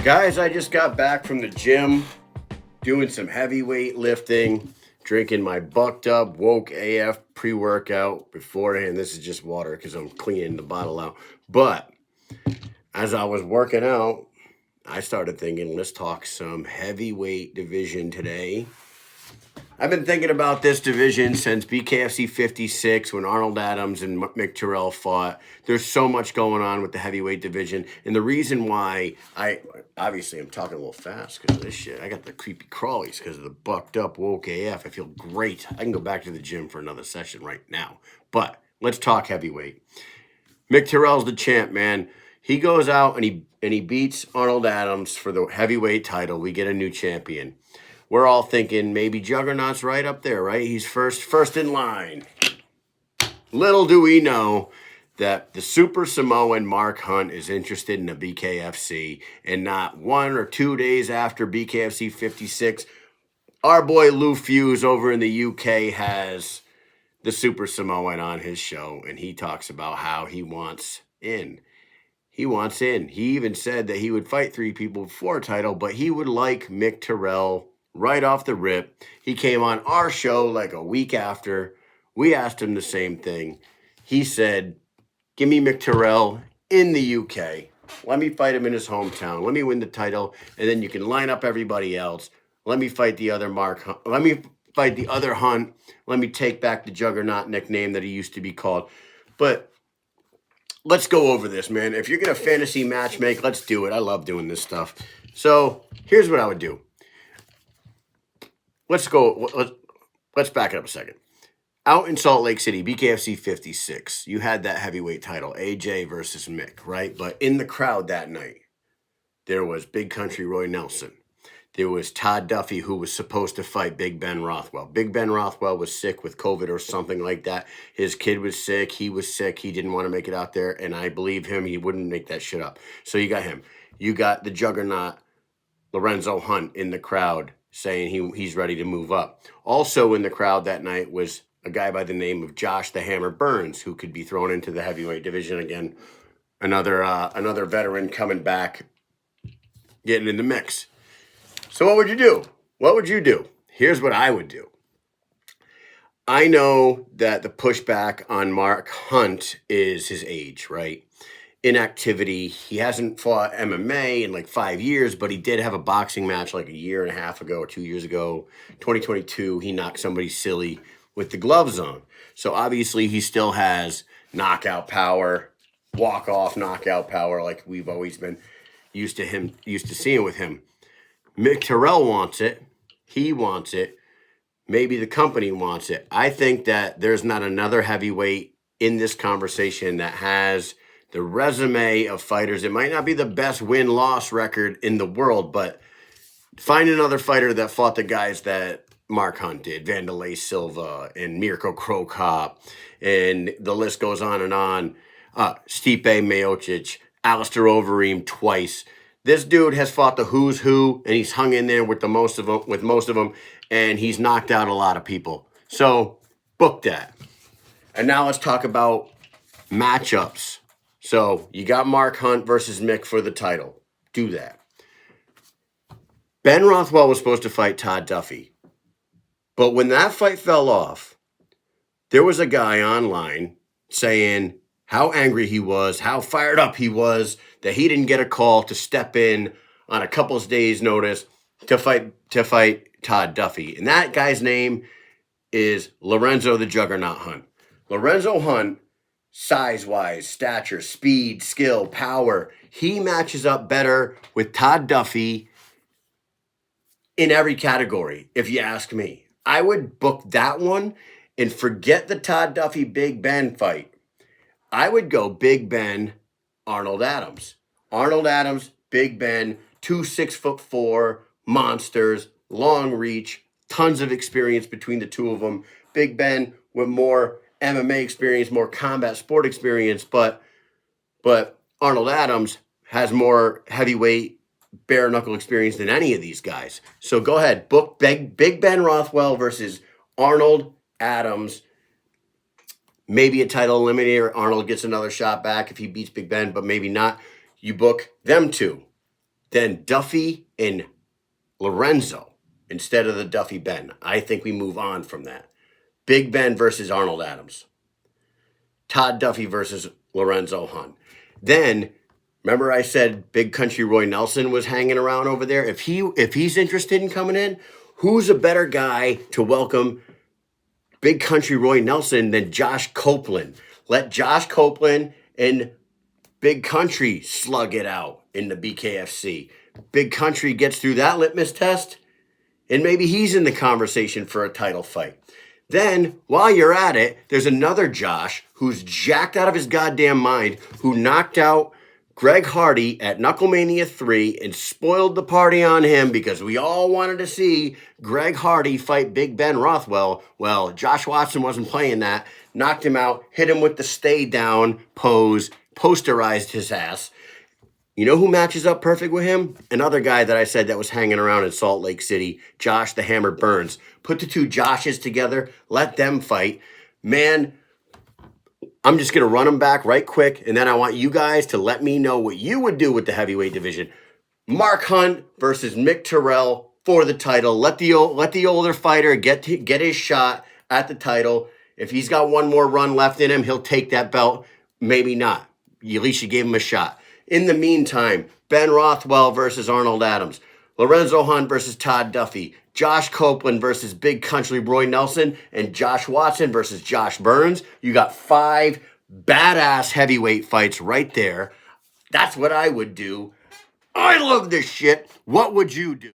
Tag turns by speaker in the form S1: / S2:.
S1: Guys, I just got back from the gym, doing some heavyweight lifting, drinking my bucked up woke AF pre-workout beforehand. This is just water because I'm cleaning the bottle out. But as I was working out, I started thinking, let's talk some heavyweight division today. I've been thinking about this division since Bkfc 56 when Arnold Adams and Mick Terrill fought. There's so much going on with the heavyweight division. And the reason why I'm talking a little fast because of this shit. I got the creepy crawlies because of the bucked up woke AF. I feel great. I can go back to the gym for another session right now. But let's talk heavyweight. Mick Terrill's the champ, man. He goes out and he beats Arnold Adams for the heavyweight title. We get a new champion. We're all thinking maybe Juggernaut's right up there, right? He's first in line. Little do we know that the Super Samoan Mark Hunt is interested in the Bkfc, and not 1 or 2 days after Bkfc 56, our boy Lou Fuse over in the UK has the Super Samoan on his show, and he talks about how he wants in. He wants in. He even said that he would fight 3 people for a title, but he would like Mick Terrill right off the rip. He came on our show like a week after. We asked him the same thing. He said, give me Mick Terrill in the UK. Let me fight him in his hometown. Let me win the title, and then you can line up everybody else. Let me fight the other Mark Hunt. Let me fight the other Hunt. Let me take back the Juggernaut nickname that he used to be called. But let's go over this, man. If you're going to fantasy match make, let's do it. I love doing this stuff. So here's what I would do. Let's back it up a second. Out in Salt Lake City, Bkfc 56, you had that heavyweight title, AJ versus Mick, right? But in the crowd that night, there was Big Country Roy Nelson. There was Todd Duffy, who was supposed to fight Big Ben Rothwell. Big Ben Rothwell was sick with COVID or something like that. His kid was sick. He was sick. He didn't want to make it out there, and I believe him. He wouldn't make that shit up. So you got him. You got the juggernaut, Lorenzo Hunt, in the crowd saying he's ready to move up. Also in the crowd that night was a guy by the name of Josh the Hammer Burns, who could be thrown into the heavyweight division again. Another veteran coming back, getting in the mix. So what would you do? What would you do? Here's what I would do. I know that the pushback on Mark Hunt is his age, right? Inactivity. He hasn't fought MMA in like 5 years, but he did have a boxing match like a year and a half ago or 2 years ago. 2022, he knocked somebody silly with the gloves on. So obviously he still has knockout power, walk-off knockout power like we've always been used to seeing with him. Mick Terrill wants it. He wants it. Maybe the company wants it. I think that there's not another heavyweight in this conversation that has the resume of fighters. It might not be the best win-loss record in the world, but find another fighter that fought the guys that Mark Hunt did, Wanderlei Silva and Mirko Cro Cop, and the list goes on and on. Stipe Miocic, Alistair Overeem twice. This dude has fought the who's who, and he's hung in there with most of them, and he's knocked out a lot of people. So book that. And now let's talk about matchups. So you got Mark Hunt versus Mick for the title. Do that. Ben Rothwell was supposed to fight Todd Duffy. But when that fight fell off, there was a guy online saying how angry he was, how fired up he was, that he didn't get a call to step in on a couple of days' notice to fight Todd Duffy. And that guy's name is Lorenzo the Juggernaut Hunt. Lorenzo Hunt, size-wise, stature, speed, skill, power, he matches up better with Todd Duffy in every category, if you ask me. I would book that one and forget the Todd Duffy Big Ben fight. I would go Big Ben, Arnold Adams. Arnold Adams, Big Ben, 2 6'4" monsters, long reach, tons of experience between the two of them. Big Ben with more MMA experience, more combat sport experience, but Arnold Adams has more heavyweight bare knuckle experience than any of these guys. So go ahead, book Big Ben Rothwell versus Arnold Adams. Maybe a title eliminator. Arnold gets another shot back if he beats Big Ben, but maybe not. You book them two. Then Duffy and Lorenzo instead of the Duffy Ben. I think we move on from that. Big Ben versus Arnold Adams. Todd Duffy versus Lorenzo Hunt. Then, remember I said Big Country Roy Nelson was hanging around over there? If he's interested in coming in, who's a better guy to welcome Big Country Roy Nelson than Josh Copeland? Let Josh Copeland and Big Country slug it out in the BKFC. Big Country gets through that litmus test, and maybe he's in the conversation for a title fight. Then, while you're at it, there's another Josh who's jacked out of his goddamn mind, who knocked out Greg Hardy at Knucklemania 3 and spoiled the party on him because we all wanted to see Greg Hardy fight Big Ben Rothwell. Well, Josh Watson wasn't playing that, knocked him out, hit him with the stay down pose, posterized his ass. You know who matches up perfect with him? Another guy that I said that was hanging around in Salt Lake City, Josh the Hammer Burns. Put the two Joshes together, let them fight. Man, I'm just going to run them back right quick, and then I want you guys to let me know what you would do with the heavyweight division. Mark Hunt versus Mick Terrill for the title. Let the older fighter get his shot at the title. If he's got one more run left in him, he'll take that belt. Maybe not. At least you gave him a shot. In the meantime, Ben Rothwell versus Arnold Adams. Lorenzo Hunt versus Todd Duffy. Josh Copeland versus Big Country Roy Nelson. And Josh Watson versus Josh Burns. You got 5 badass heavyweight fights right there. That's what I would do. I love this shit. What would you do?